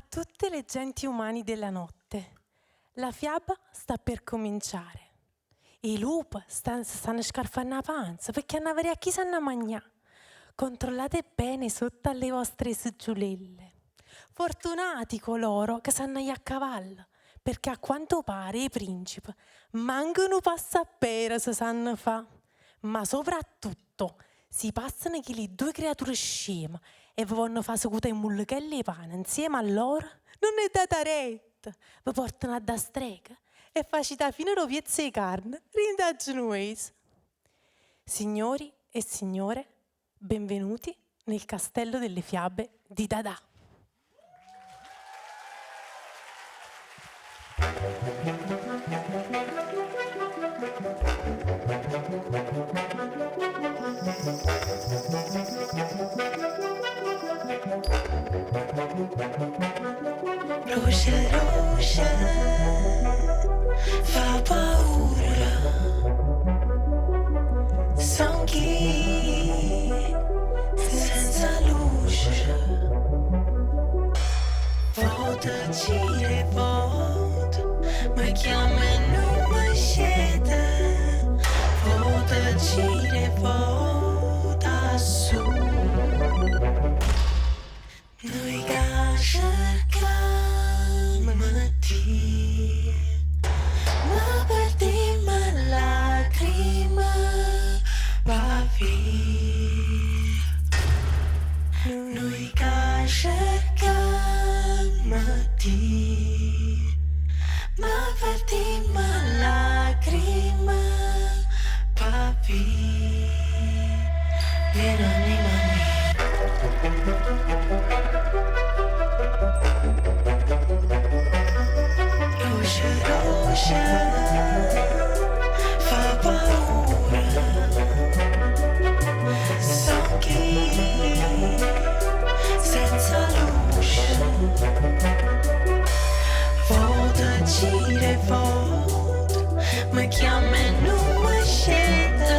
tutte le genti umani della notte. La fiaba sta per cominciare. I lupi stanno scarfando la panza perché hanno avuto a chi sanno mangiare. Controllate bene sotto alle vostre seggiolelle. Fortunati coloro che sanno a cavallo, perché a quanto pare i principi mancano passapere se sanno fa. Ma soprattutto si passano che le due creature sceme e vi vogliono fare seduta in mullichelli e pane insieme a loro. Non è data retta, vi portano a da strega e facita fino a piezze di carne, rinda genuese. Signori e signore, benvenuti nel castello delle fiabe di Dada. Roce, roce, fa paura, son chi senza luce, vota gire vota, mi chiama e non mi scende, vota gire vota su, noi che cerchiamo di ma per di ma lacrima va via. Noi che cerchiamo di ma per di ma lacrima va via. Vieni anima mia. Roce, roce, fa paura, son chi senza luce, vota gire vota, mi chiama e non mi scende,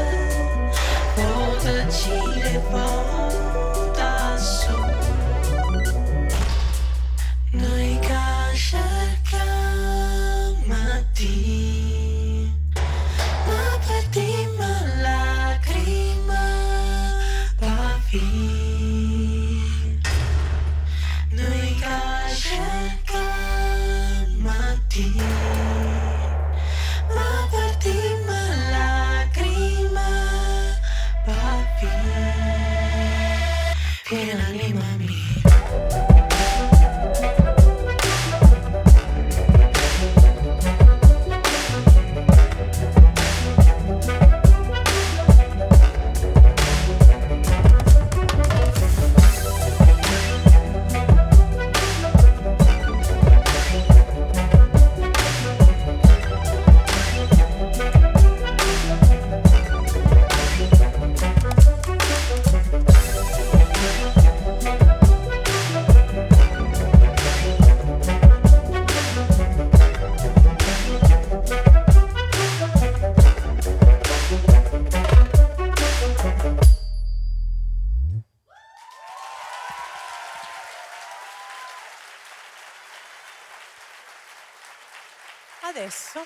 vota gire vota su, noi che cerchiamo di ma per di ma lacrima va via. Noi che cerchiamo di ma per di ma lacrima va via. Vieni anima mia. Adesso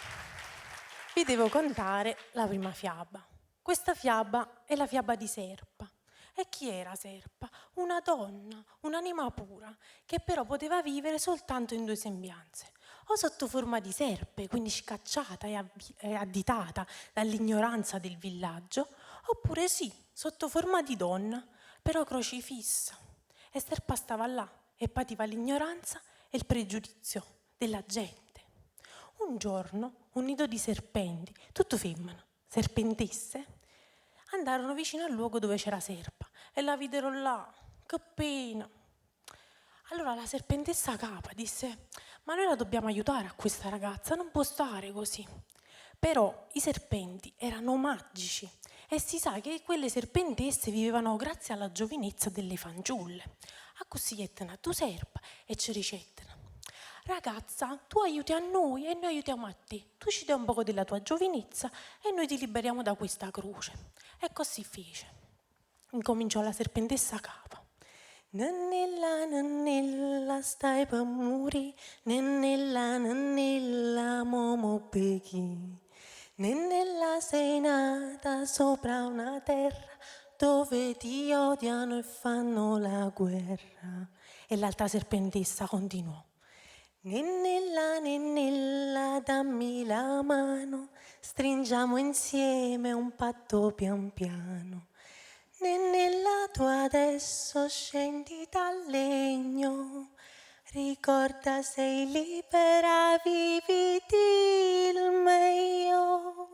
vi devo contare la prima fiaba. Questa fiaba è la fiaba di Serpa. E chi era Serpa? Una donna, un'anima pura, che però poteva vivere soltanto in due sembianze. O sotto forma di serpe, quindi scacciata e additata dall'ignoranza del villaggio, oppure sì, sotto forma di donna, però crocifissa. E Serpa stava là e pativa l'ignoranza e il pregiudizio della gente. Un giorno un nido di serpenti, tutto femmine, serpentesse, andarono vicino al luogo dove c'era Serpa e la videro là. Che pena! Allora la serpentessa capa disse: ma noi la dobbiamo aiutare a questa ragazza, non può stare così. Però i serpenti erano magici e si sa che quelle serpentesse vivevano grazie alla giovinezza delle fanciulle. A così ettena tu Serpa e ci ricettano: ragazza, tu aiuti a noi e noi aiutiamo a te. Tu ci dai un poco della tua giovinezza e noi ti liberiamo da questa croce. E così fece. Incominciò la serpentessa capa. Nannella, nannella, stai per morire, nennella, momo beghi. Nennella sei nata sopra una terra dove ti odiano e fanno la guerra. E l'altra serpentessa continuò. Nennella, dammi la mano, stringiamo insieme un patto pian piano. Nennella, tu adesso scendi dal legno, ricorda sei libera, viviti il meglio.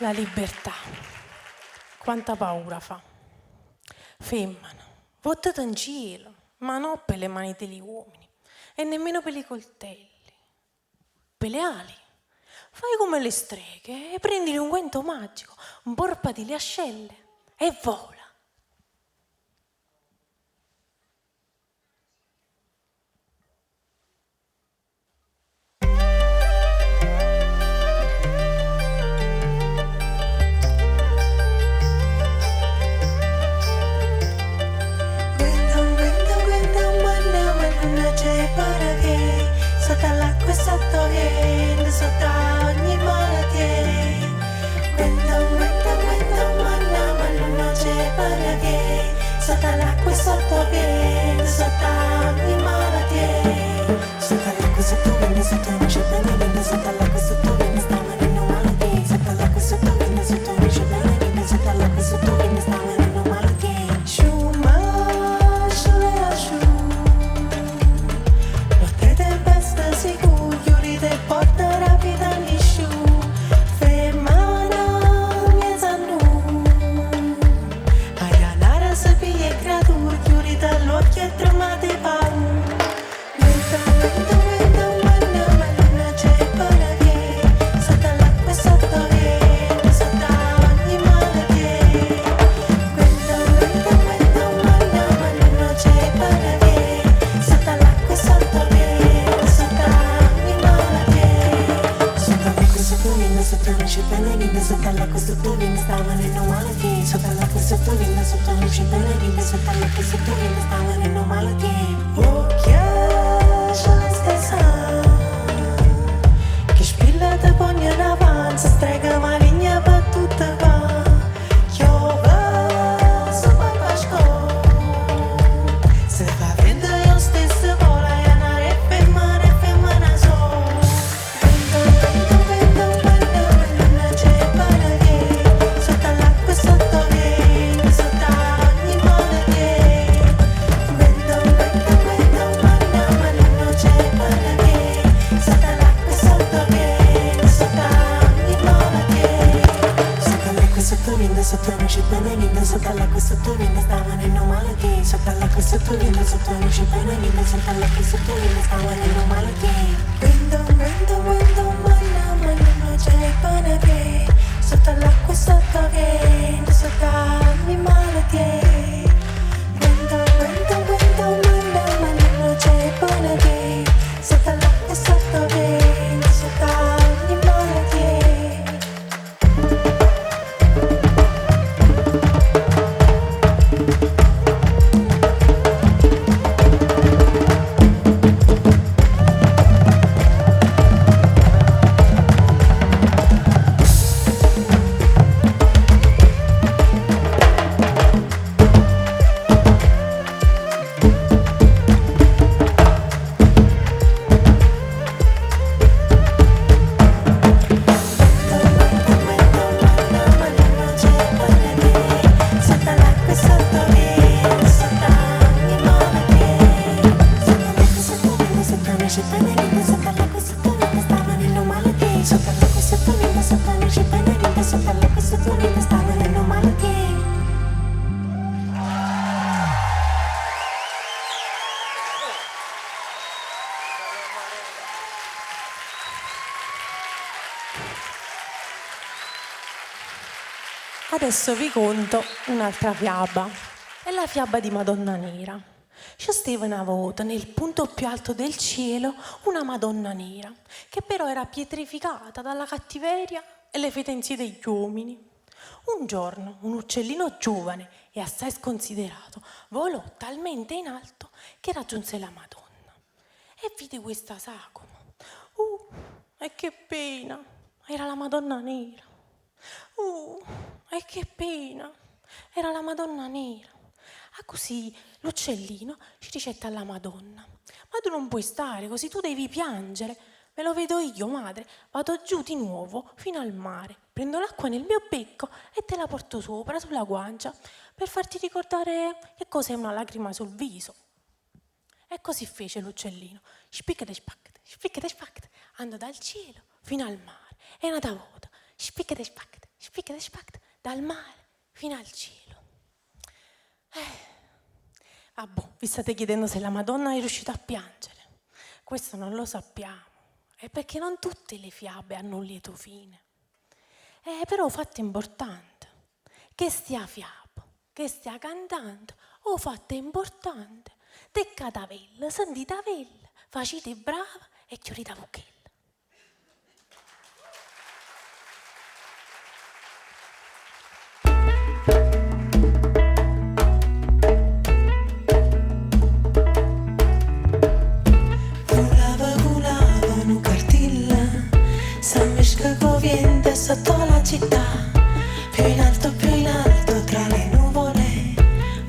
La libertà, quanta paura fa. Femmina, votate in cielo, ma non per le mani degli uomini e nemmeno per i coltelli. Per le ali, fai come le streghe e prendi l'unguento magico, borpati le ascelle e vola. Sotto l'acqua e sotto vento, sotto ogni malattia. Guarda, manna, venendo malati. Sotto l'acqua e sotto vinda, sotto luci bene vinte, sotto l'acqua e sotto vinda, sta venendo malati. Oh, chiascia la stessa che spilla te pogna in avanza, strega maligna per tutta qua. Chiova sopra Pasco, se fa vento io stesso vola, e andare femmina so. Vento, non c'è paragone, sotto l'acqua e sotto vento, sotto ogni malattia. Vento, ma non c'è paragone, sotto l'acqua e sotto vento, sotto ogni malattia. Sotto l'acqua e sotto vento, sotto luce bene vinta, sotto l'acqua e sotto vento, sta venendo malattia. Sotto l'acqua e sotto vento, sotto luce bene vinta, sotto l'acqua e sotto vento, sta venendo malattia. Vento, ma non c'è paragone, sotto l'acqua e sotto vento, sotto ogni malattia. Vento, ma non c'è paragone, sotto l'acqua e sotto vento, sotto ogni malattia. Adesso vi conto un'altra fiaba. È la fiaba di Madonna Nera. C'è stava una volta nel punto più alto del cielo una Madonna Nera, che però era pietrificata dalla cattiveria e le fetenzie degli uomini. Un giorno un uccellino giovane e assai sconsiderato volò talmente in alto che raggiunse la Madonna e vide questa sagoma. E che pena! Era la Madonna Nera. E che pena! Era la Madonna Nera. Ah, così l'uccellino ci ricetta alla Madonna: ma tu non puoi stare così, tu devi piangere. Me lo vedo io, madre, vado giù di nuovo fino al mare, prendo l'acqua nel mio becco e te la porto sopra, sulla guancia, per farti ricordare che cos'è una lacrima sul viso. E così fece l'uccellino, spiccate spaccate, spiccate spaccate, andò dal cielo fino al mare, e una volta, spiccate spaccate, dal mare fino al cielo. Vabbè, vi state chiedendo se la Madonna è riuscita a piangere. Questo non lo sappiamo. È perché non tutte le fiabe hanno un lieto fine. Però fatto importante, che stia fiaba, che stia cantando, o fatto importante, te catavella, sentite vella, facite brava e chiudete bocchella. Sotto la città, più in alto tra le nuvole,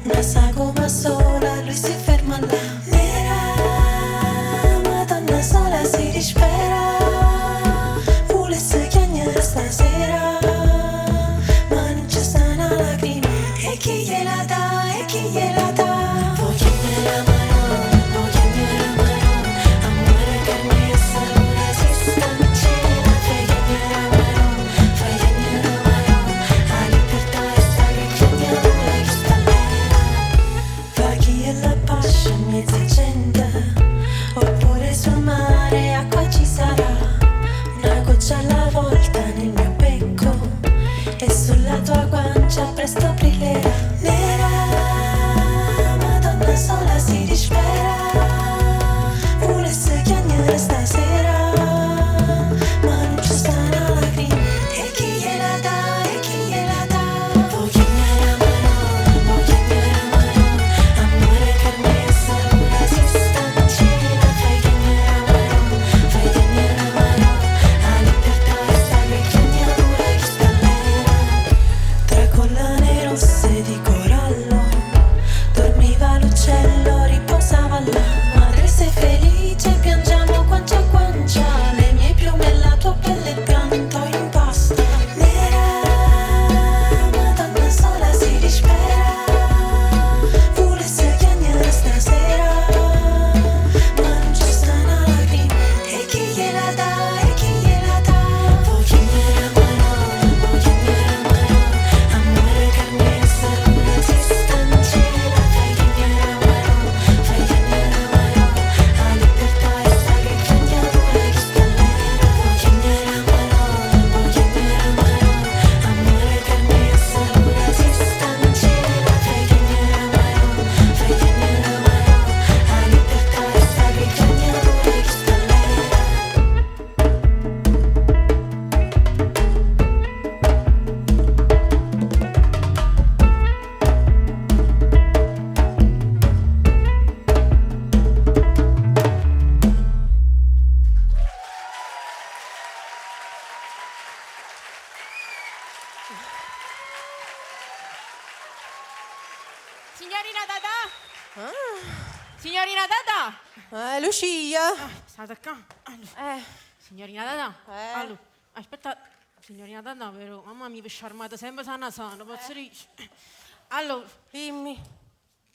una sagoma sola, lui si ferma là. Nera, Madonna sola si dispera, volesse chiagnare stasera, ma non c'è sta una lacrima. E chi gliela dà, e chi gliela dà? Vuoi chiagnare Marò, amore per me non esiste, non c'è. Mezza gente, oppure sul mare acqua ci sarà, una goccia alla volta nel mio becco e sulla tua guancia presto brillerà. Signorina Tata? Signorina Tata? Lucia. State qua. Signorina Tata? Eh. Allora, aspetta. Signorina Tata, però, mamma mia, pesce armata sempre sana, posso dire? Allora, Dimmi.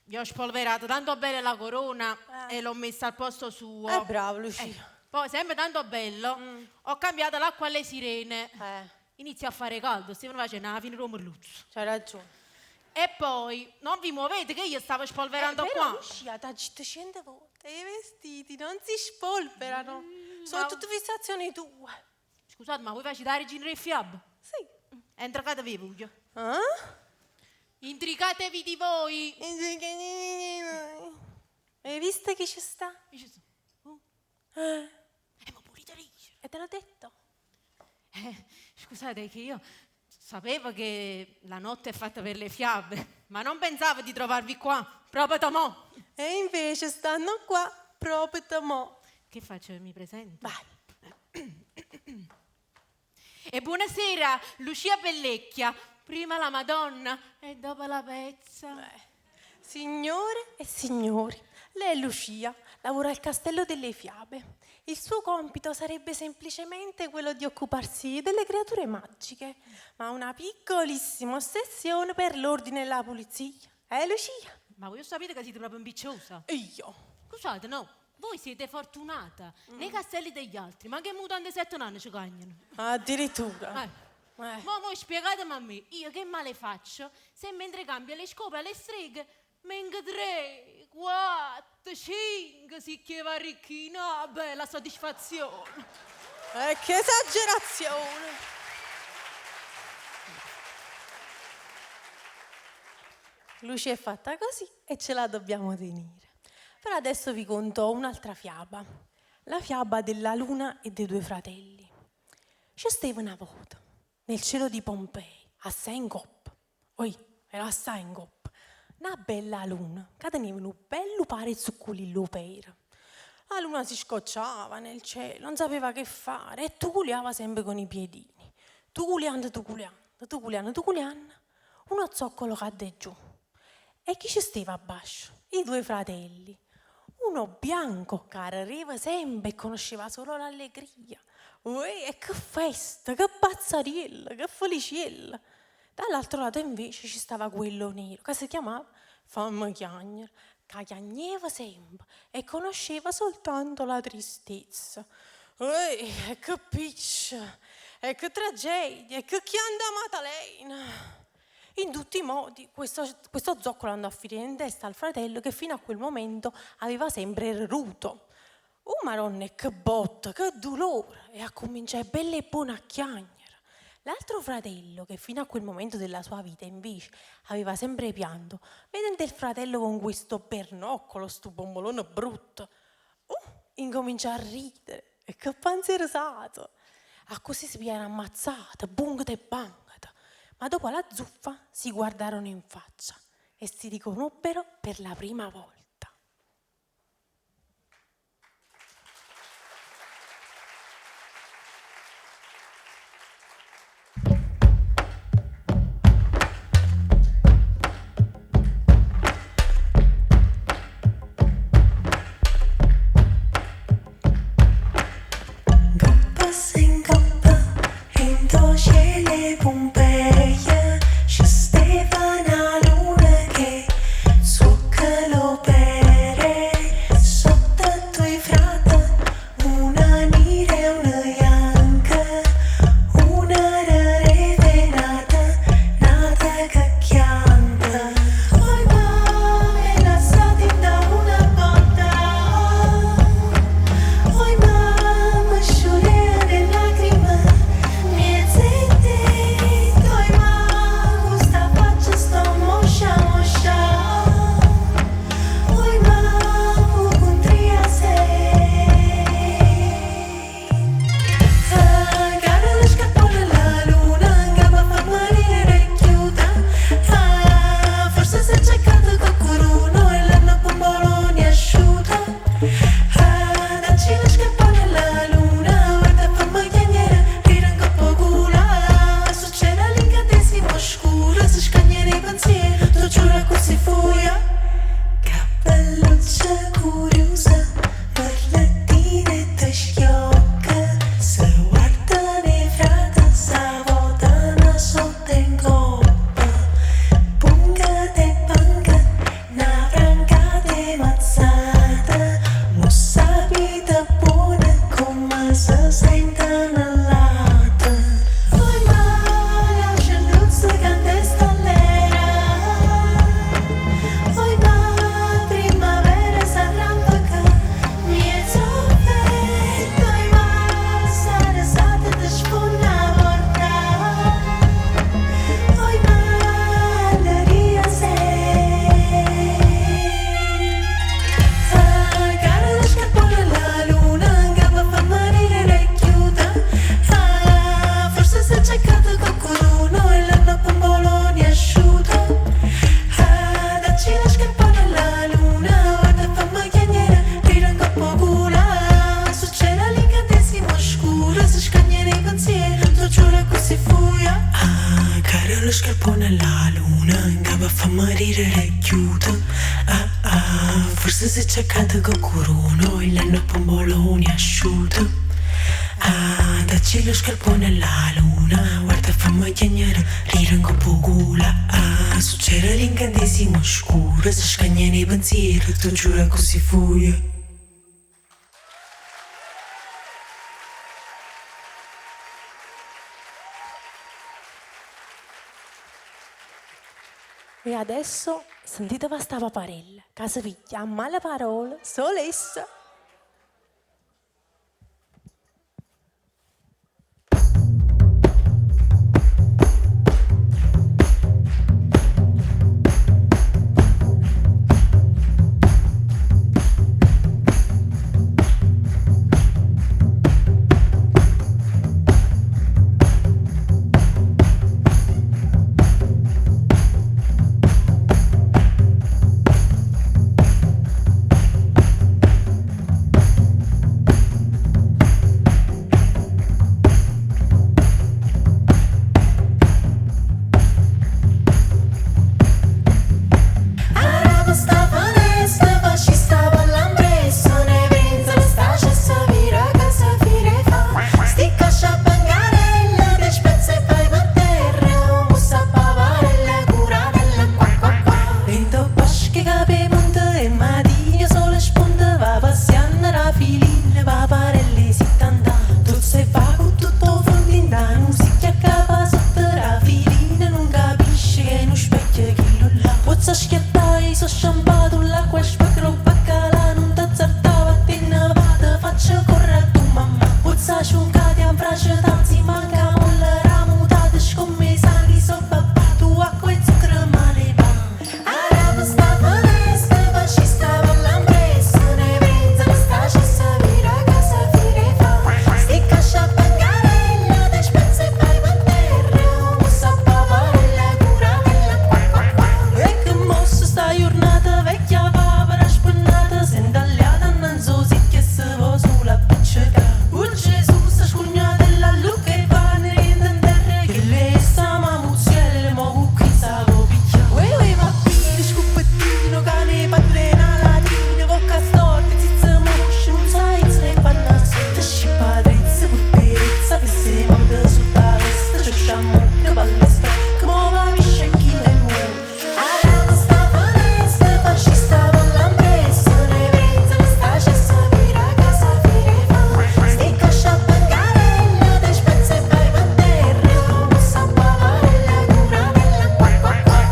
vi ho spolverato tanto bene la corona e l'ho messa al posto suo. Bravo, Lucia. Poi, sempre tanto bello, ho cambiato l'acqua alle sirene. Inizia a fare caldo, stiamo facendo la fine di merluzzo. C'hai ragione. E poi, non vi muovete che io stavo spolverando qua. Lucia, t'ha detto 100 volte, i vestiti non si spolverano. Sono ma- tutte fissazioni tue. Scusate, ma voi facete la regina del fiabbo? Sì. Intricatevi voi. Ah? Intricatevi di voi. Hai visto chi ci sta? Ma pulite dice. E te l'ho detto. Scusate che io sapevo che la notte è fatta per le fiabe, ma non pensavo di trovarvi qua, proprio da mo'. E invece stanno qua proprio da mo'. Che faccio? Mi presento? Vai. E buonasera, Lucia Pellecchia. Prima la Madonna e dopo la pezza. Signore e signori, lei è Lucia, lavora al Castello delle Fiabe. Il suo compito sarebbe semplicemente quello di occuparsi delle creature magiche, ma ha una piccolissima ossessione per l'ordine e la pulizia. Lucia? Ma voi sapete che siete proprio ambiziosa? Io? Scusate, no, voi siete fortunata nei castelli degli altri, ma che mutande 7 anni ci cagnano? Addirittura. Ma voi spiegatemi a me, io che male faccio se mentre cambio le scope alle streghe vengo 3, 4, 5 si chiama ricchino, vabbè, la soddisfazione. Che esagerazione! Lucia è fatta così e ce la dobbiamo tenere. Però adesso vi conto un'altra fiaba, la fiaba della luna e dei 2 fratelli. C'è stava una volta, nel cielo di Pompei, assai in coppa, era assai in coppa, una bella luna che teneva un bello pare zuccolillo per. La luna si scocciava nel cielo, non sapeva che fare e tuculiava sempre con i piedini. Tuculiando, uno zoccolo cadde giù. E chi ci stava a bascio? I 2 fratelli. Uno bianco che arriva sempre e conosceva solo l'allegria. E che festa, che pazzariella, che felicella. Dall'altro lato invece ci stava quello nero che si chiamava Fammi Chiagnere, che chiagneva sempre e conosceva soltanto la tristezza. Che piccia, e che tragedia, e che chianda Maddalena. In tutti i modi, questo zoccolo andò a finire in testa al fratello che fino a quel momento aveva sempre il ruto. Oh Maronna, che botta, che dolore! E a cominciare bella e buona a chiagnere. L'altro fratello, che fino a quel momento della sua vita invece aveva sempre pianto, vedendo il fratello con questo bernoccolo, sto bombolone brutto, incominciò a ridere. E che panzerosato! A così si viene ammazzata, bungata e bangata. Ma dopo la zuffa si guardarono in faccia e si riconobbero per la prima volta. tu giuro così fuia. Cappelluccia curiosa, parlettine te schiocca, se guarda nei frate sa votana sotto in coppa. Punga te panga, na franca te mazzata, mo sapita buona come se senta nell'ata. Oi ma la sceluzza che sta l'era, oi ma primavera s'arrampica, mezzo vento, oi ma sale sate te sfonda porta, oi ma alleria sei. Ah, cara lo scarpone alla luna, che va a far morire le chiuda. Ah, forse si è cercato qualcuno e l'hanno pomboloni asciutto. Ah, dacci lo scarpone alla luna, guarda fammi chiagnere, ridere un po' cura. Succede l'incantesimo oscuro, si scagliere i pensieri, tu giuro così fuia. Ah, caro lo scarpone alla luna, che va a far morire le chiude. Ah, ah, forse si è cercato qualcuno e l'hanno pomboloni asciutto. Ah, dacci lo scarpone alla luna, guarda fammi chiagnere, ridere un po' cura. Ah, succede l'incantesimo oscuro, si scagliere i pensieri, tu giuro così fuia. E adesso sentite questa paparella, che si piglia a male parole, solessa. Araba stava onesta, fascista ballampresso, ne pensa la stacia sa vira che sa fire fa. Sticca sciapangarella, te spezza e fai per terra, mussa pavarella, cura della qua qua qua. Vento pasche cape monte e mattina sole spunta, va passiando la filina, paparelle si tanta. Tu sei fa con tutto fondinda, non si chiacca sotto la filina, non capisce che non specchia chi lo là. Pozza schiattai, so sciampato l'acqua specchio baccala, non t'azzardava a te ne vada, faccio correre tu mamma. Pozza sciuncati a braccia, tanzi manca molla, ramutate scommesali, so babà, tu acqua e zucchero male va. Araba stava onesta, fascista ballampresso, ne pensa la stacia sa vira che sa fire fa. Sticca sciapangarella, te spezza e fai per terra, mussa pavarella, cura della qua qua qua. E che mossa sta giornata vecchia papera spennata, sentagliata non so se che se va sulla piccica. Gesù sta scugnata della lucca e pane in terra, che lei sta ma muzzielle mo qui sa go picchia. Uè ma qui scuppettino cane padrena latina, bocca storta zizza moscia, non sai se ne fanno sotto scipadrezza, putterezza che se manca sotto vesta, c'è sciammo che palestra, che muova visce chi ne muove. Araba stava onesta, fascista ballampresso, ne pensa la stacia sa vira che sa fire fa. Sticca sciapangarella, te spezza e fai per terra, mussa pavarella, cura della qua qua qua.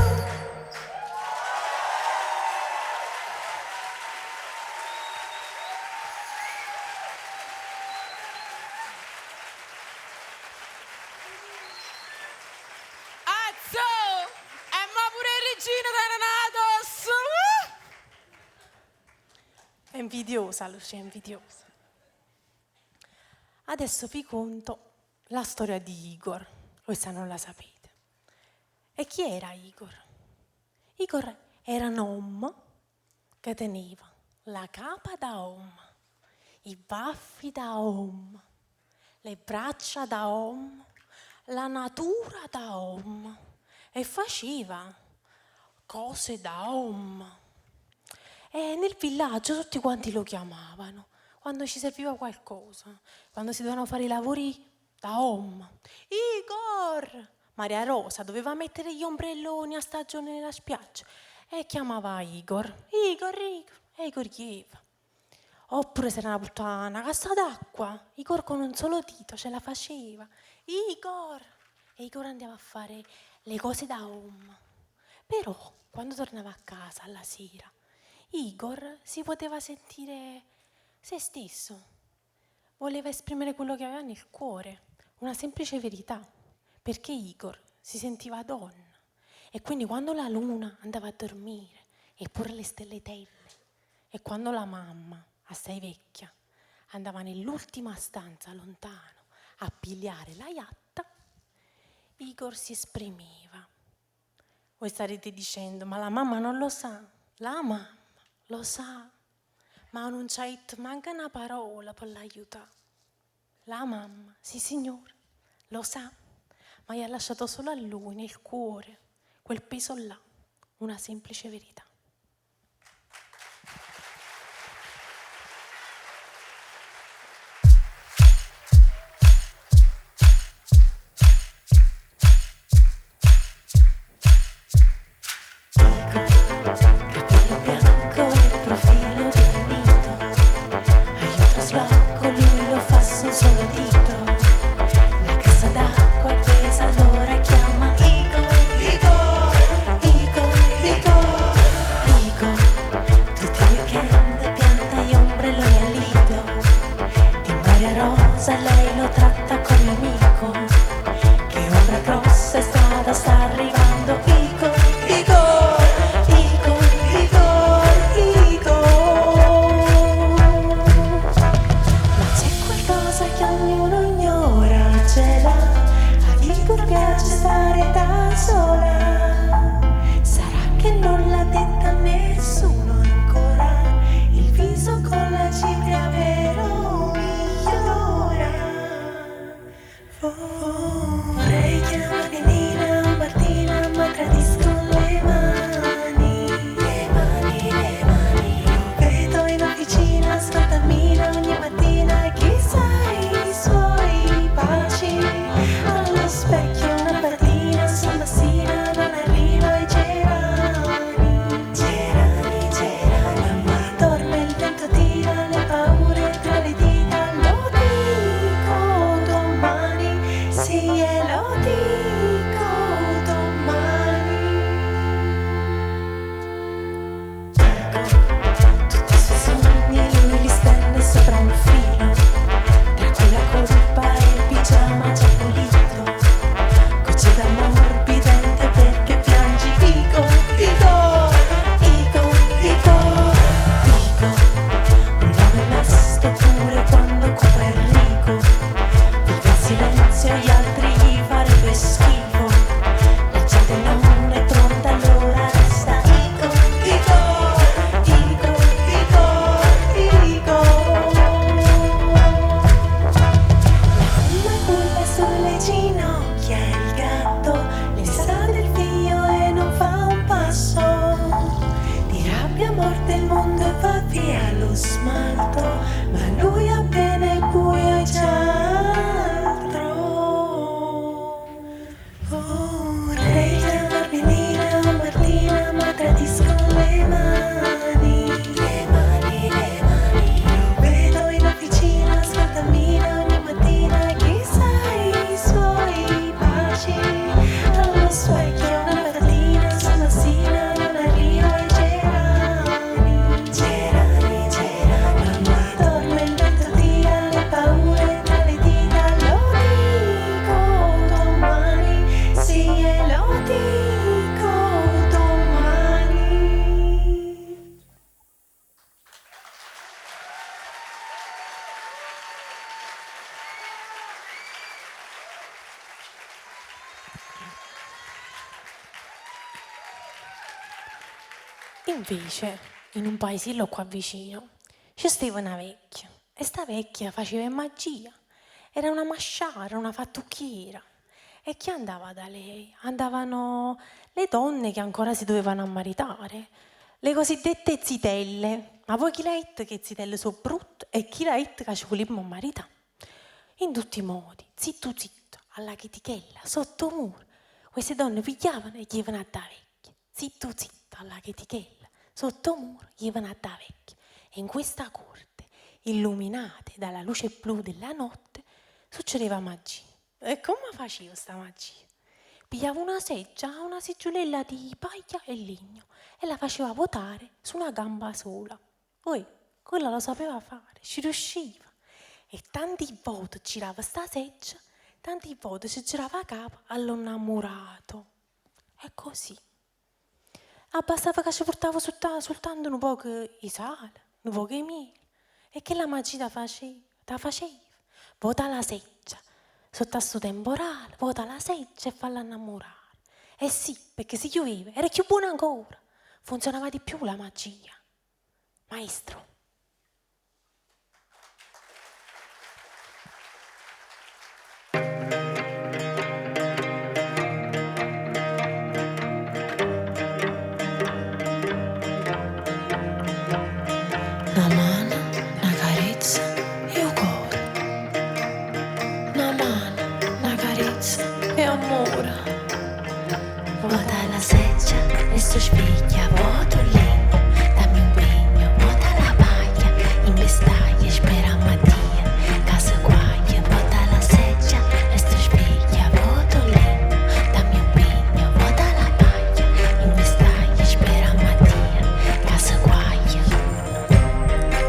Azzo! E ma pure il regino Renato! È invidiosa, Lucia, è invidiosa. Adesso vi conto la storia di Igor. Questa non la sapete. E chi era Igor? Igor era un uomo che teneva la capa da uomo, i baffi da uomo, le braccia da uomo, la natura da uomo e faceva cose da Om. E nel villaggio tutti quanti lo chiamavano quando ci serviva qualcosa, quando si dovevano fare i lavori da Om. Igor! Maria Rosa doveva mettere gli ombrelloni a stagione nella spiaggia e chiamava Igor. Igor, Igor. E Igor chiedeva. Oppure se era buttata una cassa d'acqua, Igor con un solo dito ce la faceva. Igor! E Igor andava a fare le cose da Om. Però quando tornava a casa alla sera, Igor si poteva sentire se stesso. Voleva esprimere quello che aveva nel cuore, una semplice verità, perché Igor si sentiva donna. E quindi quando la luna andava a dormire, eppure le stelle telle, e quando la mamma, assai vecchia, andava nell'ultima stanza lontano a pigliare la iatta, Igor si esprimeva. Voi starete dicendo, ma la mamma non lo sa. La mamma lo sa, ma non c'ha detto manca una parola per l'aiutare. La mamma, sì signore, lo sa, ma gli ha lasciato solo a lui, nel cuore, quel peso là, una semplice verità. Capello bianco e profilo definito, aiuto trasloco, lui lo fa su un solo dito. La cassa d'acqua appesa allora chiama Igor, Igor, Igor, Igor, Igor. Tutti i weekend pianta gli ombrelloni al lido. Di Maria Rosa lei lo tratta come amico. Che ombra grossa è stata, sta arrivando Igor, Igor, Igor, Igor, Igor. Ma c'è qualcosa che ognuno ignora, ce l'ha. A Igor piace stare da sola. Sarà che non l'ha detta nessuno ancora. Il viso con la cipria vero migliora. Vorrei chiamare Nina, Martina, ma tradiscono le mani. Le mani, le mani. Lo vedo in officina, scontamina ogni mattina. Chissà i suoi baci. Allo specchio una patina, sommassina, non arriva ai gerani. Gerani, gerani. Mamma dorme, il vento tira le paure tra le dita. Lo dico domani, sì, e lo dico domani. Tutti i suoi sogni lui li stende sopra un filo, tra cui la colpa e il pigiama già pulito. Gocce d'ammorbidente perché piangi Igor, Igor, Igor, Igor, Igor. Un nome mesto pure quando occupa Enrico. Vive in silenzio, gli altri gli farebbe schifo. La gente non è pronta, allora resta Igor, Igor, Igor, Igor, Igor. La curva sulle ginocchia, il gatto le sa del figlio e non fa un passo. Di rabbia morde il mondo e va via lo smalto, ma lui appena è buio è già altro. Vorrei chiamarmi Nina, Martina, ma tradiscono le mani. Le mani, le mani. Lo vedo in officina, scontamina ogni mattina. Chissà i suoi baci. Allo specchio una patina, sommassina, non arriva ai gerani. Gerani, gerani. Mamma dorme, il vento tira le paure tra le dita. Lo dico domani, sì, e lo dico domani. Invece, in un paesillo qua vicino, ci stava una vecchia. E sta vecchia faceva magia. Era una masciara, una fattucchiera. E chi andava da lei? Andavano le donne che ancora si dovevano ammaritare, le cosiddette zitelle. Ma voi chi l'ha detto che zitelle sono brutte e chi l'ha detto che ci vogliamo ammaritare? In tutti i modi, zitto zitto, alla chetichella, sotto muro. Queste donne pigliavano e gli venivano a da vecchia. Zitto zitto, alla chetichella, sotto muro, gli venivano a da vecchia. E in questa corte, illuminate dalla luce blu della notte, succedeva magia. E come faceva sta magia? Pigliava una seggiolella di paglia e legno e la faceva votare su una gamba sola. Poi, quella lo sapeva fare, ci riusciva. E tanti volte girava sta seggia, tanti volte si girava a capo all'innamorato. E così. Bastava che ci portava soltanto un po' di sale, un po' di miele. E che la magia ta faceva. Vota la seggia. Sotto a sto temporale, vota la seggia e falla innamorare. Eh sì, perché si chiudeva, era più buona ancora. Funzionava di più la magia. Maestro. Una mano, una carezza e un cuore. Una mano, una carezza e amore. Vuota la seggia e sto spiglia, vuoto il legno, dammi un pegno, vuota la paglia, in vestaglia, spera Mattia, casa guaglia, vuota la seggia e sto spiglia, vuoto il legno, dammi un pegno, vuota la paglia, in vestaglia, spera Mattia, casa guaglia.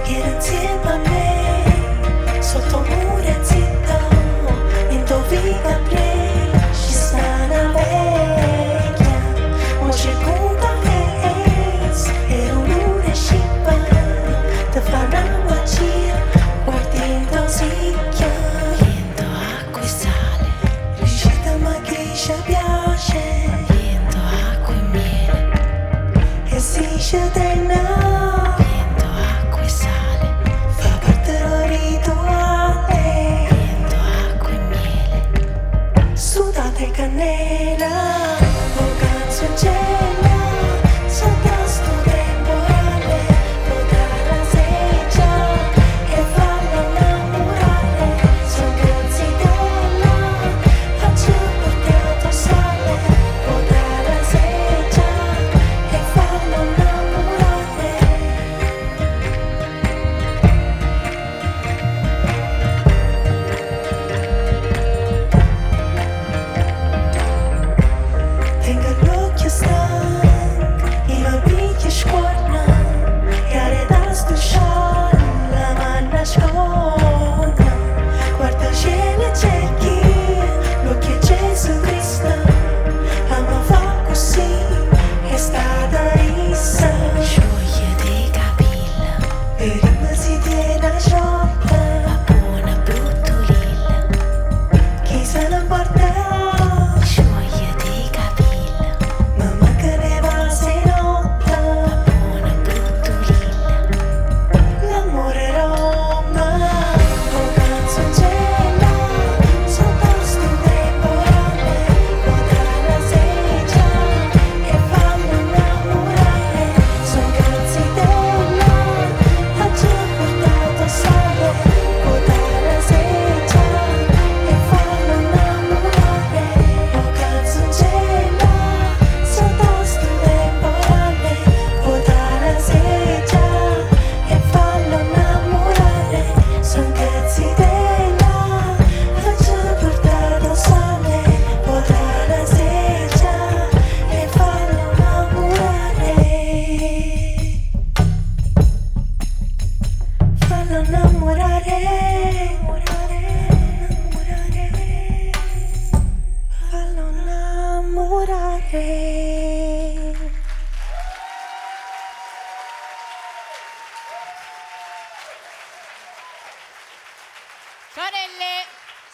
Vieni insieme a me, sotto mura e zitta, indovinca Gabriele, ci sta una vecchia, mo c'è punta e un'ora scippa, te fa una magia, guardi in tosicchia, viento, acqua e sale, riuscita ma che ci piace, viento, acqua e miele, e si scende no. Viento, acqua e sale, fa parte del rituale. Viento, acqua e miele, sudate e cannella, un canzoncella, sotto sto temporale, vota la seggia e fallo innamorare. Son canzitella, faccio portato sale, vota la seggia e fallo innamorare. Tenga l'occhio stanco, i bambini scorna, e arreda sto scialla, la manna scona. Guarda cielo e cerchi, l'occhio è Gesù Cristo, ama fa così, è stata rissa. Scioglie dei capilla, e rima si tiene a sciolta, ma buona bruttolilla, chi se ne porta? Scioglie dei capilla, mamma che ne va se notta, ma buona bruttolilla, l'amore Roma, o canzoncella, sotto sto temporale, vota la seggia e fallo innamorare. Son canzitella, faccio portato sale, vota la seggia e fallo innamorare. O canzoncella, sotto sto temporale, vota la seggia e fallo innamorare. Son canzitella, faccio portato sale, vota la seggia e fallo innamorare. Fallo innamorare, fallo innamorare.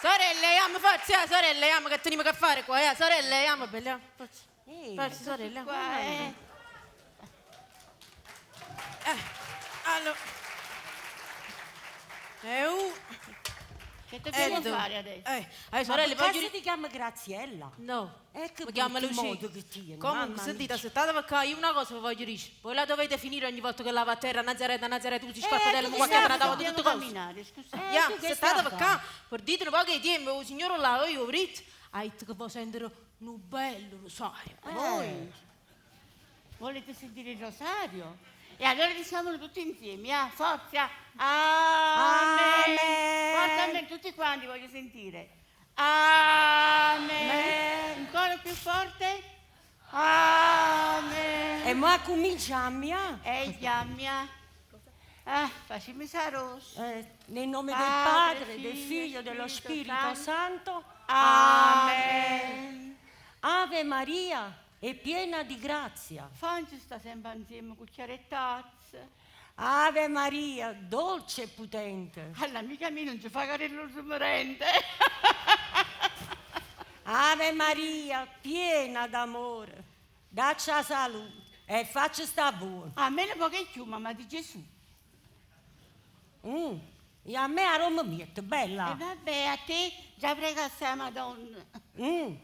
Sorelle, andiamo, forza, sorelle, andiamo, che teniamo a fare qua, sorelle, andiamo, bella, forza. Forza, sorelle, andiamo. Allora. Che dobbiamo Edo. fare adesso? Sorelle, Ma voglio... perché ti chiami Graziella? No. Che Mi chiama brutto Lucia. modo che tieni, Comunque, mamma sentite, mia. aspettate perché io una cosa vi voglio dire. Voi la dovete finire ogni volta che lava a terra, Nazareth, tutti scarpatelli, tu qualche che anno stai davanti tutte cose. camminare, scusa. Ja, tu che aspettate stai a perché, per dite un po' che tempo, il signore là, io vrito, ha detto che può sentire un bello rosario. Voi volete sentire il rosario? E allora diciamolo tutti insieme, forza! Amen! Forza, amen, tutti quanti voglio sentire. Amen! Ancora più forte? Amen! E ma cominciamo, Ehi, Giammia! Facciamo sa rossa. nel nome del Padre, Padre, del Figlio Figlio e dello Spirito Spirito Santo. Amen! Ave Maria, è piena di grazia. Fanci sta sempre insieme, cucchiare e tazze. Ave Maria, dolce e potente. All'amica mia non ci fa carello sumerente. Ave Maria, piena d'amore. Dacci la salute e faccia sta buona. A me ne poche più, mamma di Gesù. E a me a Roma miette, E bella. vabbè, a te già pregasse la Madonna. E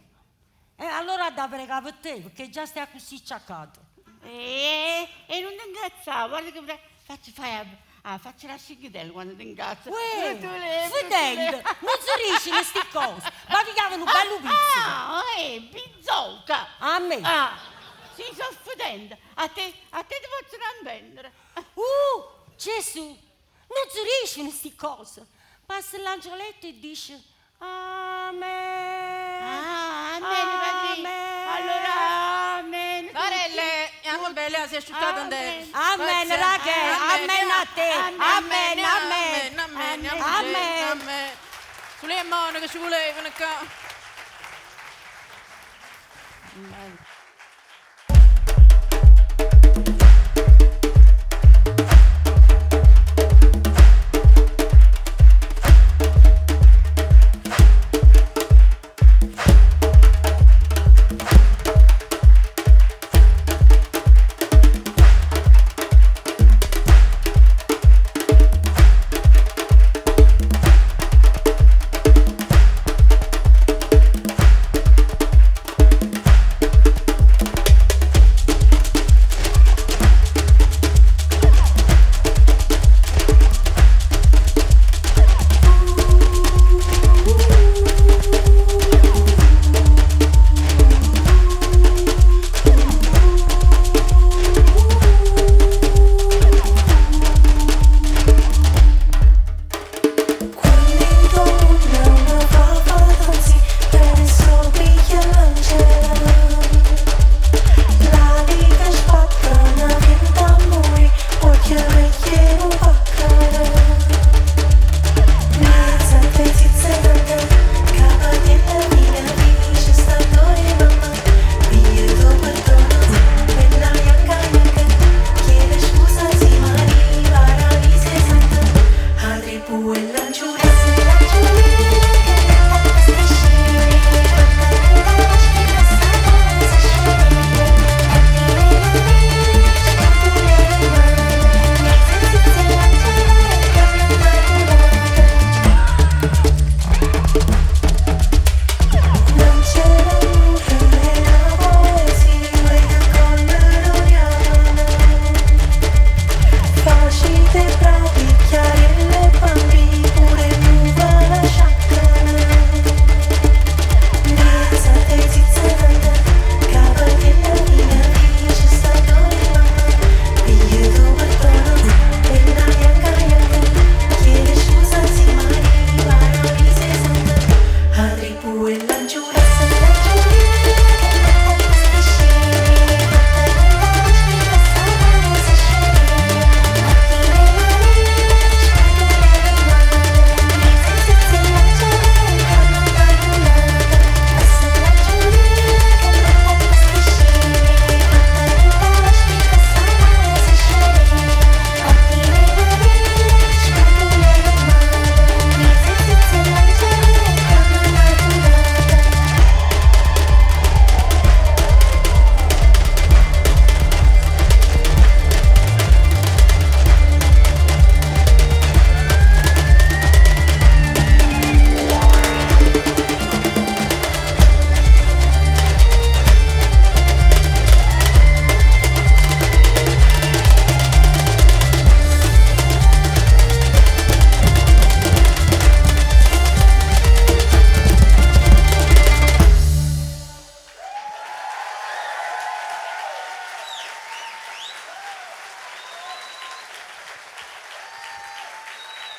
allora da pregare per te, perché già stai così ciaccato. E non ti ingazzare, guarda che faccio la scighidella quando ti ingazzo. Fidente, non si riesce in sti cose. Ma vi chiamano bello pizzo. Bizzocca. A me. Sì, sono fedente. A te ti possono vendere. Gesù, non si riesce in sti cose. Passa l'angioletto e dice Amen. Amen, Amen. allora amen. Sorelle, andiamo belle, si è asciuttata in terra. Amen, Rachele, amen a te. Amen, amen. Amen. Amen. Sulle mani che ci volevano qua.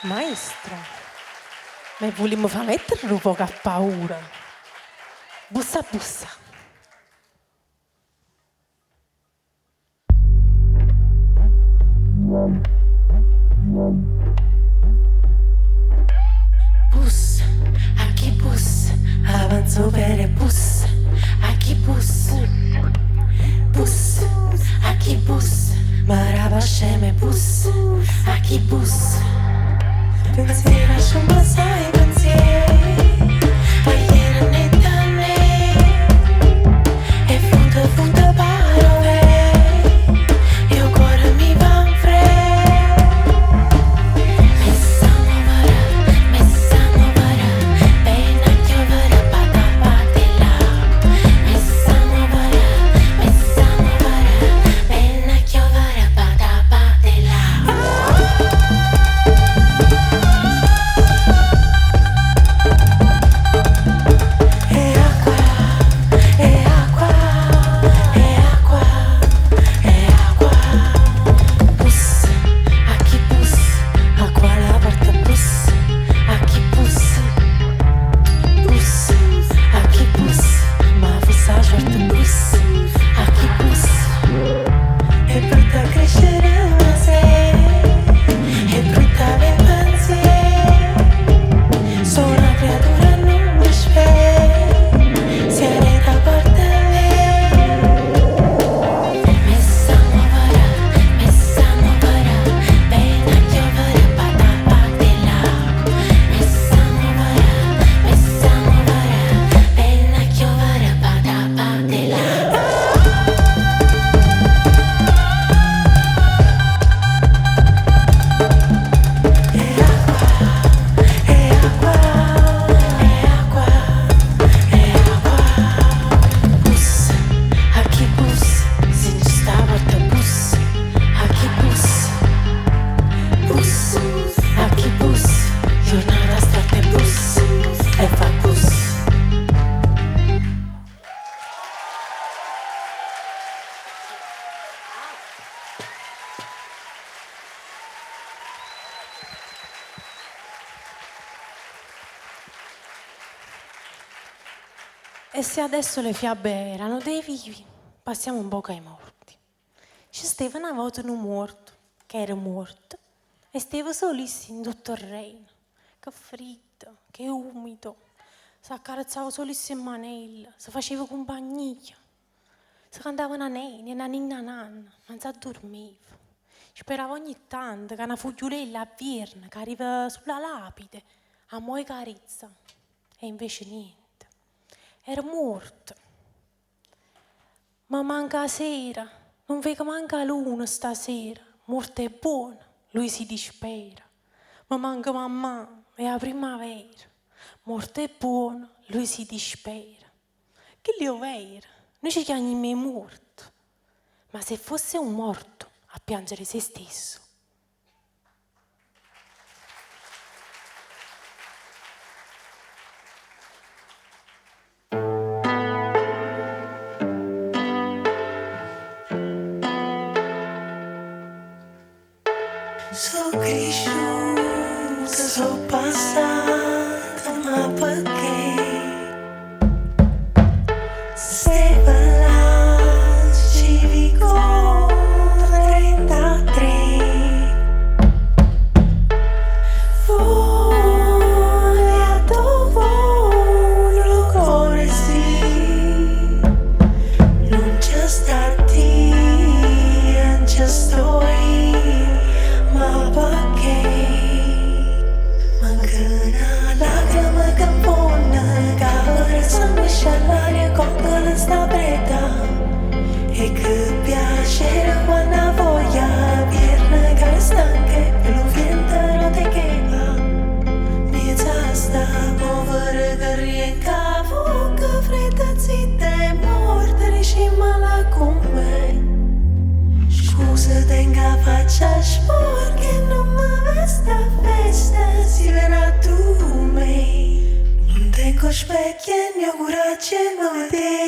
Maestro, ma vogliamo far mettere un po' a paura. Bussa, bussa. Bus, aqui bus, avanzo per bus, aqui bus, bus, aqui bus, marava sceme bus, aqui bus. Pensiera sciumba sai pensieri, pagliera netta ne, e funta parole, io cuore mi va in fre. Messa novara, pena chiovere pata patela. Messa novara, pena chiovere pata patela. E se adesso le fiabe erano dei vivi, passiamo un po' ai morti. Ci stava una volta un morto, che era morto, e stava solissimo in tutto il regno. Che freddo, che umido. Si accarezzava solissimo in manella, si faceva compagnia. Si cantava una nena, una ninna nanna, non si addormeva. Sperava ogni tanto che una fogliolella a Vierna che arriva sulla lapide a muovere carezza. E invece niente. Era morto. Ma manca la sera, non vedo manca l'una stasera. Morto è buono, lui si dispera. Ma manca mamma, è la primavera. Morto è buono, lui si dispera. Che li ho vera? Noi ci chiamiamo morto. Ma se fosse un morto a piangere se stesso. So cresciuta, so passata, ma perché? Stava là, ci vivo 33. Fuori a dove lo cuore sì, non c'è stati, non c'è sto io. Ma perché manca una lacrima che fonda, che ora sanguisce all'aria con la stabretta, e che piacere quando voglia vierna che è stanca e lo vento non te chega. Mezza sta povera che rienca che fredda zitta e mordere scimala con me. Scusa tenga faccia sporca e non mi vesta festa, si verrà tu me. Non tengo specchi e il mio coraggio non vede.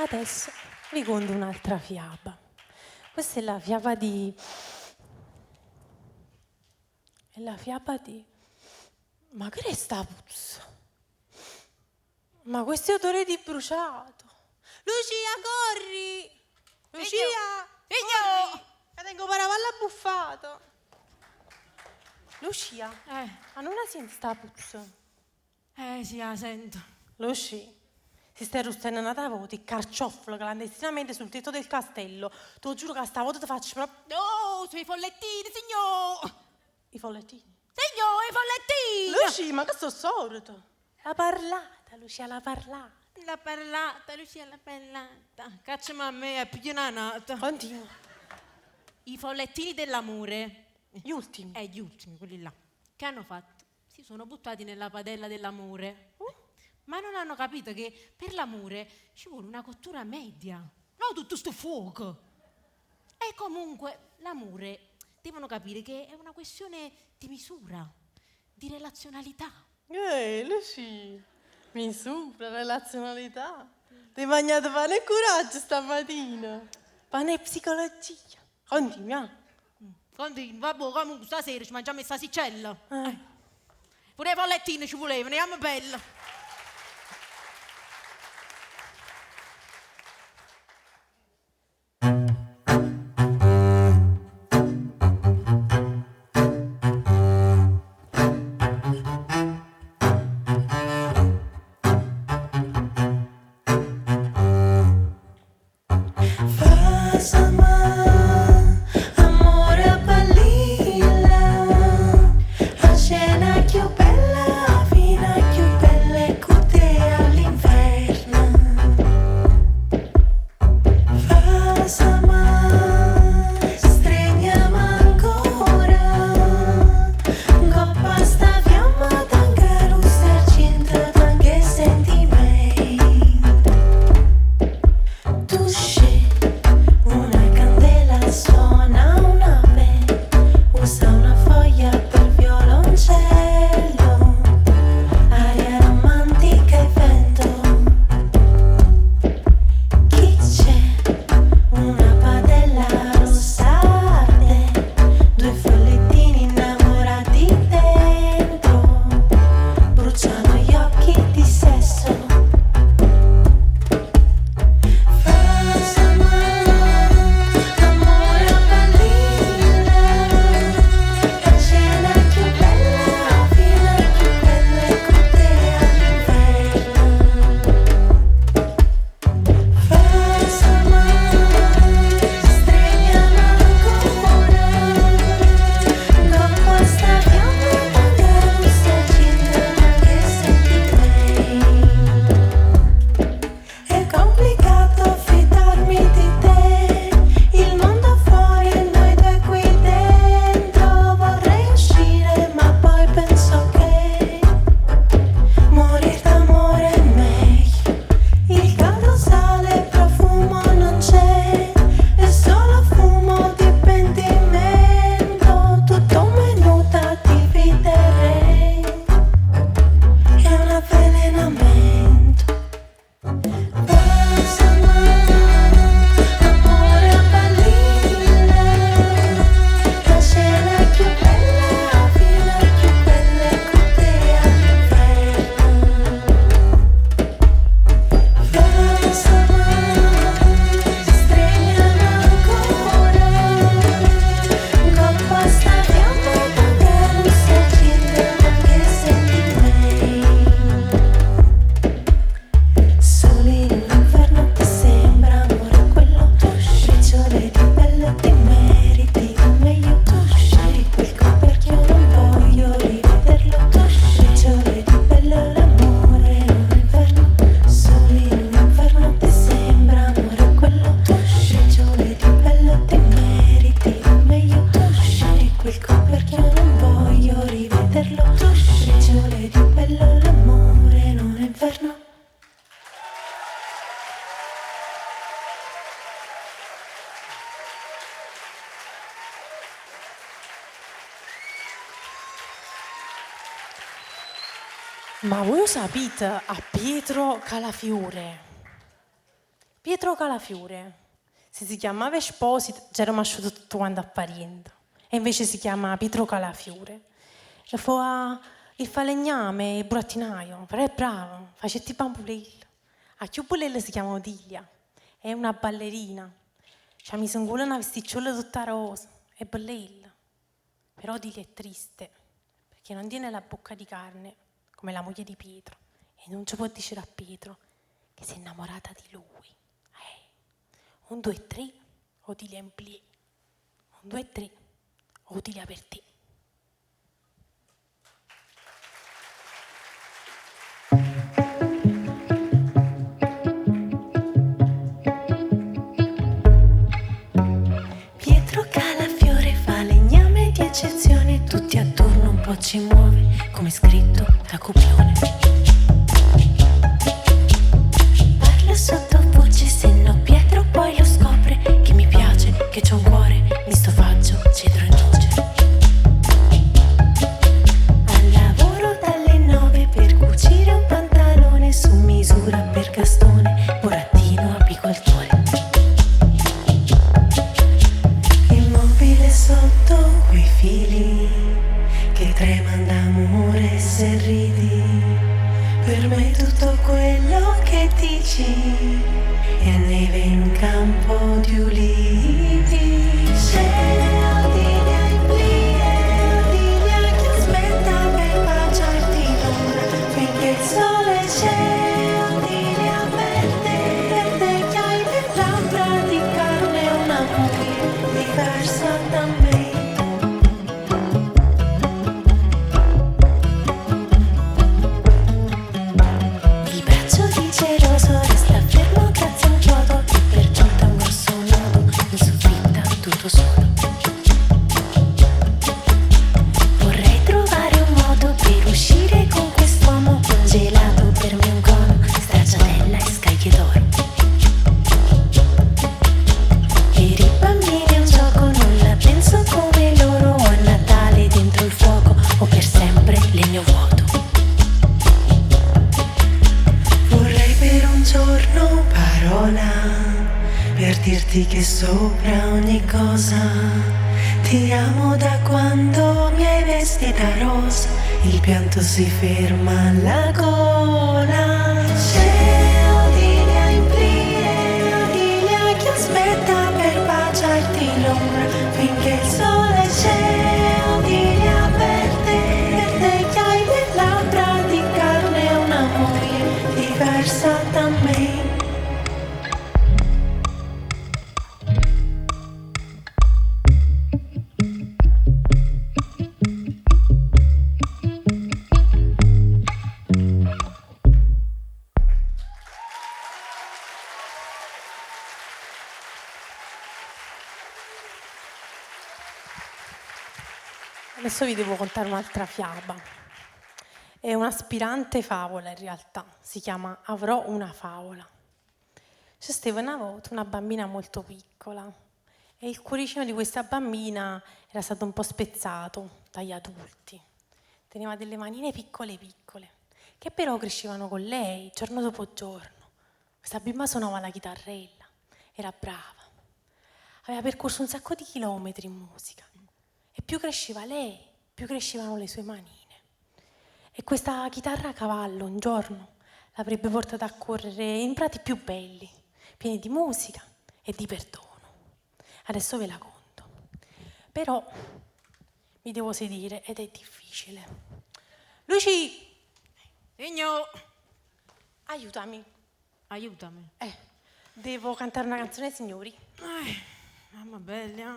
Adesso vi conto un'altra fiaba. Questa è la fiaba di... È la fiaba di... Ma che è sta puzza? Ma questo è odore di bruciato. Lucia, corri! Lucia! Corri! Che tengo paravalla buffato. Lucia, ma non la senti sta puzza? Sì, la sento. Lucia, si sta rustando una volta il carciofalo clandestinamente sul tetto del castello. Te lo giuro che stavolta ti faccio proprio... No, sui follettini, signor! I follettini. Signor, i follettini! Lucia, ma che sto sordo? La parlata, Lucia, la parlata. La parlata, Lucia, la parlata. Cacciami a me, è più di una nata. Continua. I follettini dell'amore. Gli ultimi. Gli ultimi, quelli là. Che hanno fatto? Si sono buttati nella padella dell'amore. Ma non hanno capito che per l'amore ci vuole una cottura media. No, tutto sto fuoco. E comunque l'amore devono capire che è una questione di misura, di relazionalità. Lucia, misura, relazionalità. Ti hai mangiato pane e coraggio stamattina. Pane e psicologia. Continua. Continua, vabbè, comunque stasera ci mangiamo il sasicella. Pure i follettini ci volevano, andiamo bella. Amore ballila, la scena più bella, fino a più bella. Ma voi lo sapete a Pietro Calafiore? Pietro Calafiore, se si chiamava Esposito, c'era masciuto tutto quanto a parente. E invece si chiama Pietro Calafiore. E fa il falegname, il burattinaio, però è bravo, faceva i bambulelli. A Chiubulella si chiama Odilia, è una ballerina. Ci ha messo in culo una vesticciola tutta rosa, è bellella. Però Odilia è triste, perché non tiene la bocca di carne, come la moglie di Pietro. E non ci può dire a Pietro che si è innamorata di lui. 1, 2, 3, Odilia in plie. 1, 2, 3, Odilia per te. Pietro Calafiore fa legname di eccezione, tutti attorno un po' ci muove, come scritto da copione. Parla sottovoce, se no Pietro poi lo scopre, che mi piace, che c'ho un cuore, mi sto faccio, cedro e noce. Al lavoro dalle 9 per cucire un pantalone su misura per Gastone, burattino apicoltore. Immobile sotto quei fili che tremano d'amore se ridi. Per me tutto quello che dici è neve in un campo di ulivi. C'è Odilia in plie, Odilia che aspetta per baciarti l'ombra finché il sole c'è. Odilia verde che hai le labbra di carne, una moglie diversa da me. Il braccio di geloso resta fermo grazie a un chiodo che per giunta un grosso nodo in soffitta tutto sodo. Vorrei trovare un modo per uscire con quest'uomo congelato, per me un cono, stracciatella e scaglie d'oro. Per i bambini è un gioco, non la penso come loro, o a Natale dentro il fuoco, o per sempre legno vuoto. Vorrei per un giorno parola, per dirti che sopra ogni cosa ti amo da quando mi hai vestita rosa, il pianto si ferma alla gola. C'è Odilia in plie, Odilia che aspetta per baciarti l'ombra finché il sole c'è. Odilia verde che hai le labbra di carne, una moglie diversa da me. Adesso vi devo contare un'altra fiaba. È un'aspirante favola in realtà, si chiama Avrò una favola. C'è stata una volta una bambina molto piccola e il cuoricino di questa bambina era stato un po' spezzato dagli adulti. Teneva delle manine piccole piccole, che però crescevano con lei giorno dopo giorno. Questa bimba suonava la chitarrella, era brava, aveva percorso un sacco di chilometri in musica. E più cresceva lei, più crescevano le sue manine. E questa chitarra a cavallo un giorno l'avrebbe portata a correre in prati più belli, pieni di musica e di perdono. Adesso ve la conto. Però mi devo sedere ed è difficile. Luci, Segno, aiutami. aiutami. Devo cantare una canzone ai signori. Mamma bella.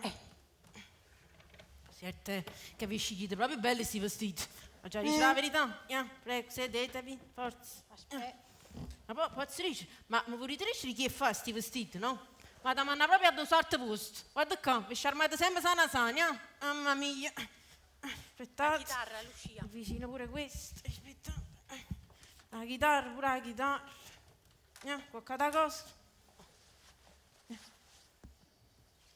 Siete che vi scegliete proprio belli sti vestiti. Ma già dici la verità? Prego, sedetevi, forza. Ma poi posso dire, ma volete dire chi fa sti vestiti, no? Ma da manna proprio a due sorte posto. Guarda qua, vi sciarmate sempre sana sana, mamma mia. Aspettate. La chitarra, Lucia. Vicino pure questo, aspettate. La chitarra, pure la chitarra. Qualche cosa.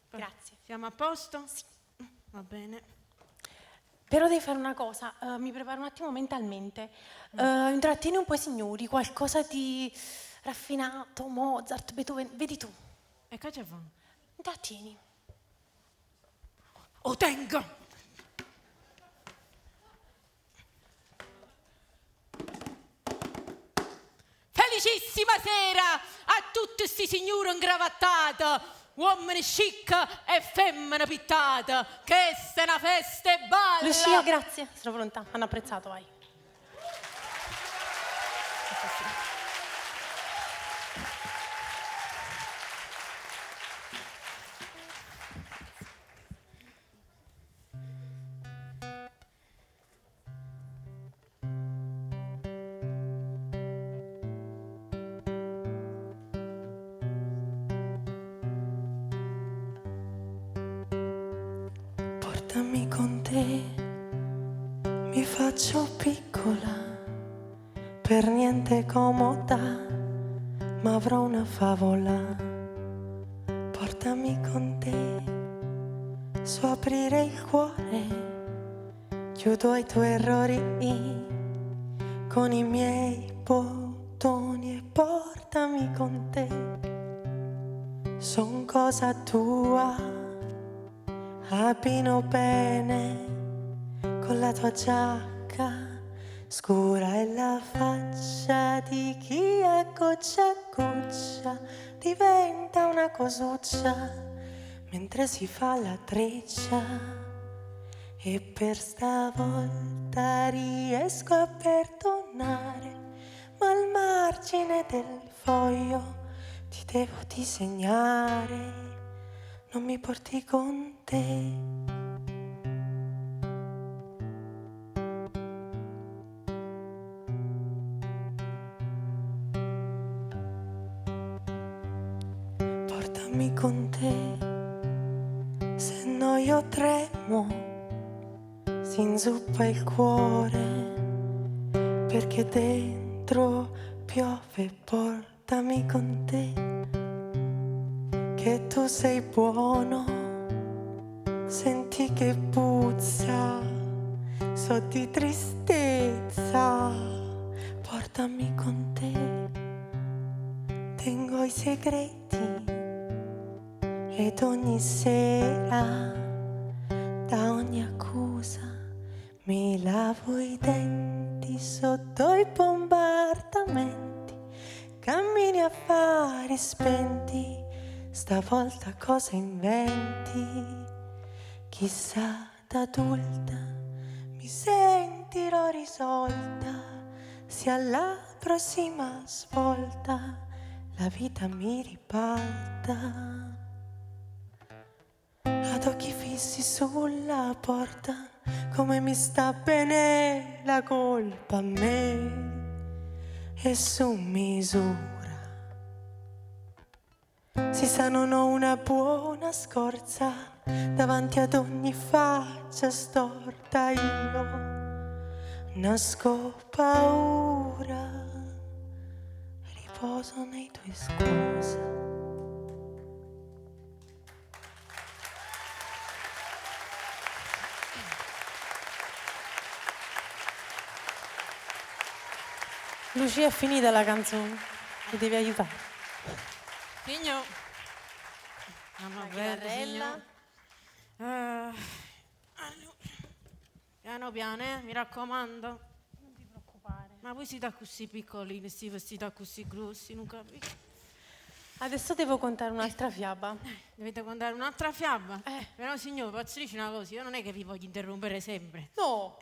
Grazie. Siamo a posto? Sì. Va bene. Però devi fare una cosa, mi preparo un attimo mentalmente. Intrattieni un po' i signori, qualcosa di raffinato, Mozart, Beethoven, vedi tu. E che c'è fa? Intrattieni. O tengo! Felicissima sera a tutti sti signori ingravattati, uomini chic e femmine pittate, che sta una festa e balla! Lucia, grazie, sono pronta, hanno apprezzato, vai. Portami con te, mi faccio piccola, per niente comoda, ma avrò una favola. Portami con te, so aprire il cuore, chiudo ai tuoi errori con i miei bottoni e portami con te, son cosa tua. Abbino bene con la tua giacca scura e la faccia di chi a goccia a goccia diventa una cosuccia mentre si fa la treccia. E per stavolta riesco a perdonare, ma al margine del foglio ti devo disegnare. Non mi porti con te. Portami con te, se no io tremo, si inzuppa il cuore, perché dentro piove. Portami con te, che tu sei buono, senti che puzza, so di tristezza. Portami con te, tengo i segreti ed ogni sera da ogni accusa mi lavo i denti sotto i bombardamenti, cammini a fari spenti. Stavolta cosa inventi? Chissà, da adulta mi sentirò risolta, se alla prossima svolta la vita mi ribalta. Ad occhi fissi sulla porta, come mi sta bene la colpa a me e su misura. Si sa, non ho una buona scorza davanti ad ogni faccia storta. Io nasco paura, riposo nei tuoi scusa. Lucia, è finita la canzone, mi devi aiutare. Signor, mamma bella, signor. Piano piano, mi raccomando. Non ti preoccupare. Ma voi siete così piccolini, sti vestiti così grossi, non capisco. Adesso devo contare un'altra fiaba. Dovete contare un'altra fiaba? Però signor, posso dire una cosa, io non è che vi voglio interrompere sempre. No!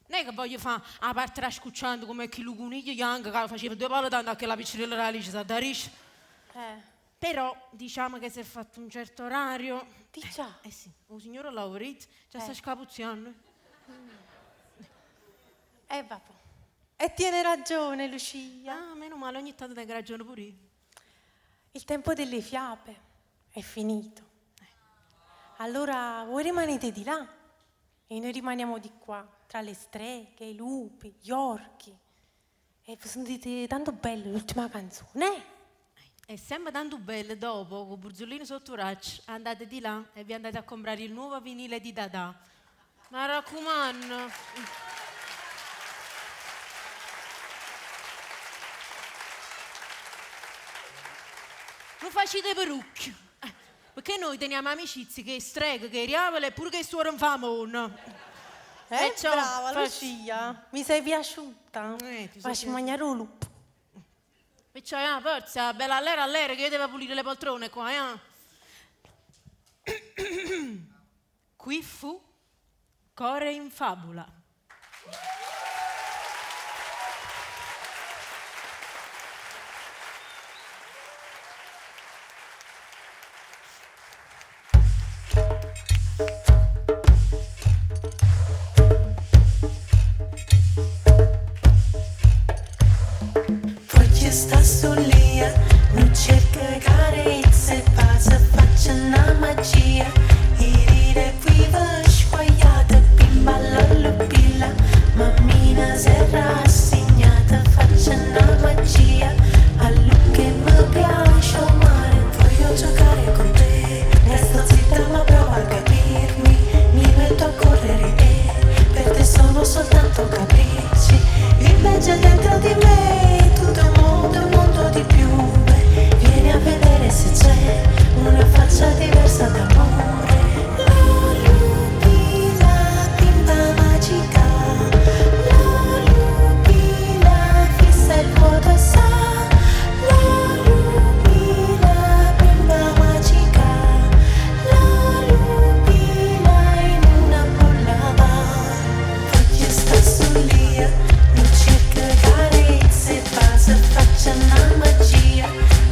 Non è che voglio fare la parte rascucciante come chi lo coniglio Young che faceva 2 palle tanto che la piccirella era lì, sa da risce. Però diciamo che si è fatto un certo orario. Di già. Sì, un signore lavorito, già sta scapuzzando. Vabbè. E tiene ragione, Lucia. Ah, meno male, ogni tanto hai ragione pure io. Il tempo delle fiabe è finito. Allora voi rimanete di là e noi rimaniamo di qua, tra le streghe, i lupi, gli orchi. E vi sentite tanto bello l'ultima canzone. È sempre tanto bello dopo, con Burzolini sotto braccio, andate di là e vi andate a comprare il nuovo vinile di Dada. Ma raccomando. Non facete perucchio. Perché noi teniamo amicizie che streghe, che riavole e pure che suonano famone. Ciao, Brava Lucia, mi sei piaciuta. Ti sei Facci mangiare un lupo. Perciò, forza, bella all'era, che io devo pulire le poltrone qua, Qui fu Core in fabula. Voglio sta solia, non cerca carezze, passa, faccia una magia. E ride viva squagliata, bimba lollopilla, mammina si è rassegnata, faccia una magia. A lui che mi piace amare, voglio giocare con te. Resto zitta ma prova a capirmi, mi metto a correre e per te sono soltanto capricci. Invece dentro di me tutto un mondo di più. Vieni a vedere se c'è una faccia diversa d'amore. Lolupi, la bimba magica. Lolupi, la fissa il vuoto e sa. Lolupi, la bimba magica. Lolupi, la in una bolla va. Voglio sta solia, non cerca carezze, basta, faccia una magia.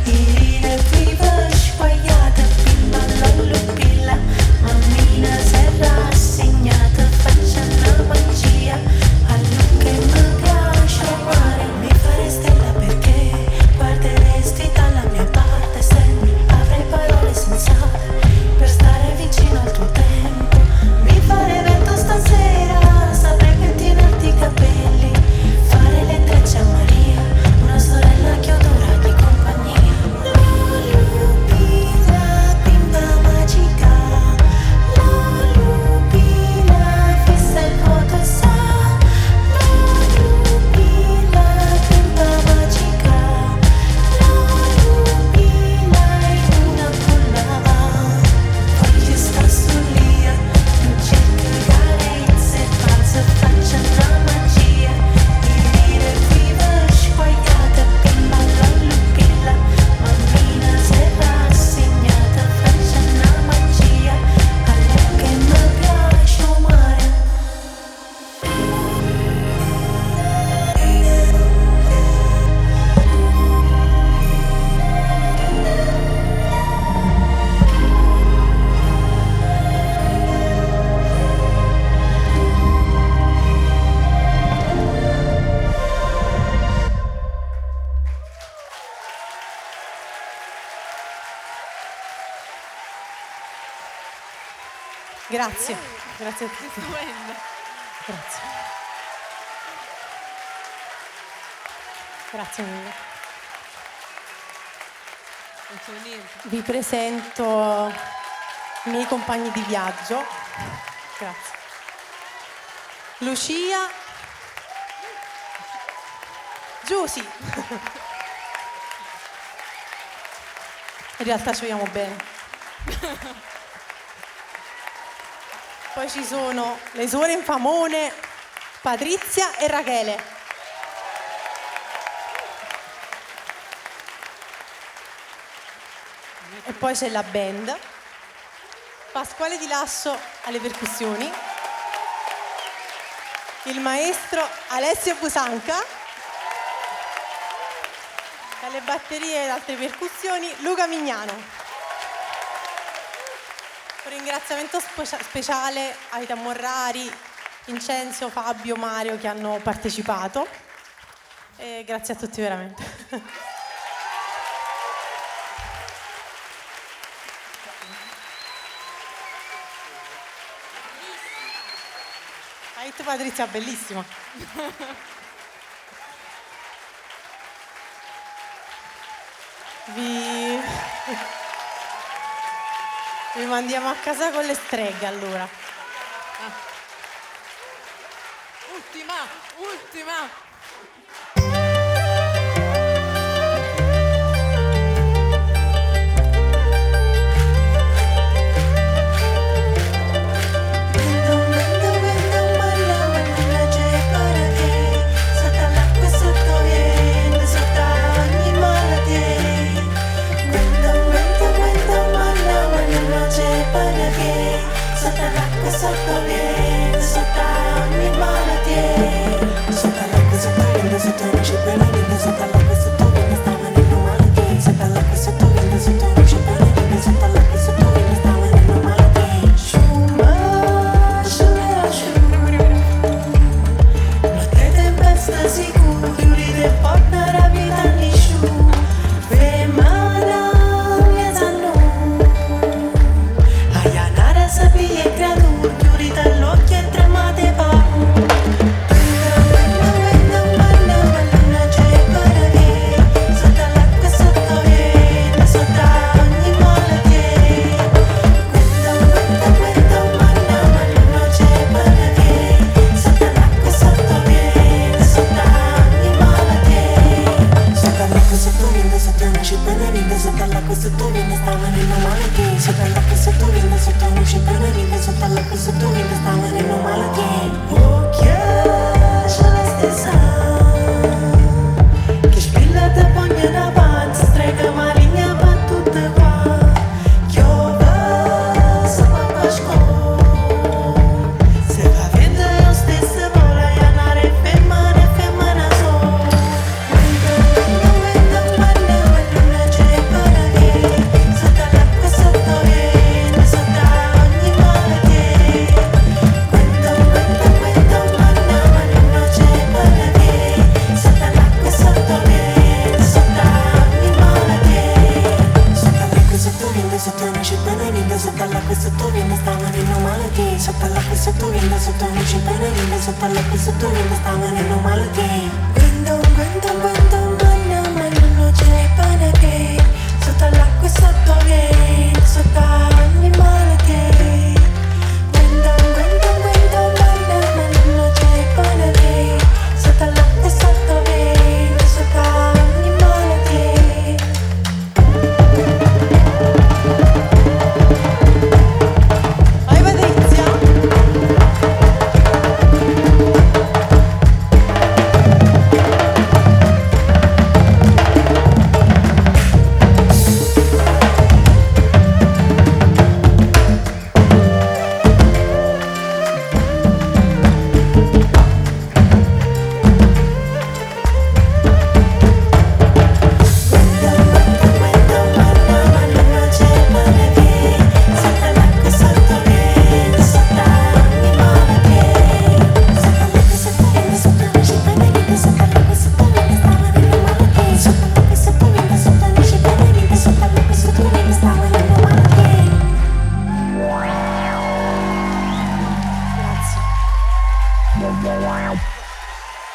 E ride viva squagliata, bimba lollopilla, mammina si è rassegnata, faccia una magia. A lui che mi piace amare, mi farei stella perché guarderesti dalla mia parte sempre. Avrei parole sensate per stare vicino al tuo tempo. Mi farei vento stasera, saprei pettinarti i capelli, fare le trecce a Maria, una sorella che odora di compagnia. Lolupi, la bimba magica. Lolupi, la fissa il vuoto e sa. Lolupi, la bimba magica. Lolupi, la in una bolla va. Voglio sta solia, non cerca carezze, passa, faccia una magia. E ride viva squagliata, bimba lollopilla, mammina si è rassegnata, faccia una magia. A lei che mi piace amare. Grazie, grazie a tutti. Stupenda. Grazie. Grazie mille. Non c'è niente. Vi presento i miei compagni di viaggio. Grazie. Lucia. Giusy. In realtà ci vogliamo bene. Poi ci sono le suore infamone Patrizia e Rachele. E poi c'è la band. Pasquale Di Lasso alle percussioni. Il maestro Alessio Busanca. E alle batterie ed altre percussioni Luca Mignano. Un ringraziamento speciale a Ita Morrari, Vincenzio, Fabio, Mario che hanno partecipato. E grazie a tutti veramente. Hai detto Patrizia, bellissima. Vi mandiamo a casa con le streghe allora. ultima.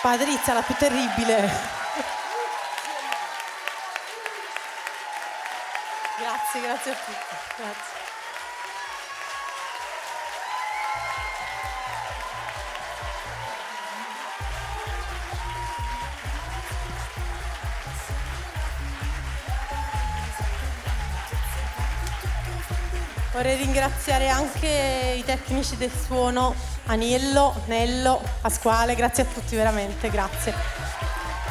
Patrizia, la più terribile. Grazie a tutti. Grazie. Vorrei ringraziare anche i tecnici del suono, Aniello, Nello, Pasquale, grazie a tutti veramente, grazie.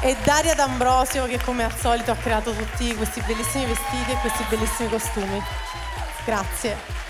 E Daria D'Ambrosio che come al solito ha creato tutti questi bellissimi vestiti e questi bellissimi costumi. Grazie.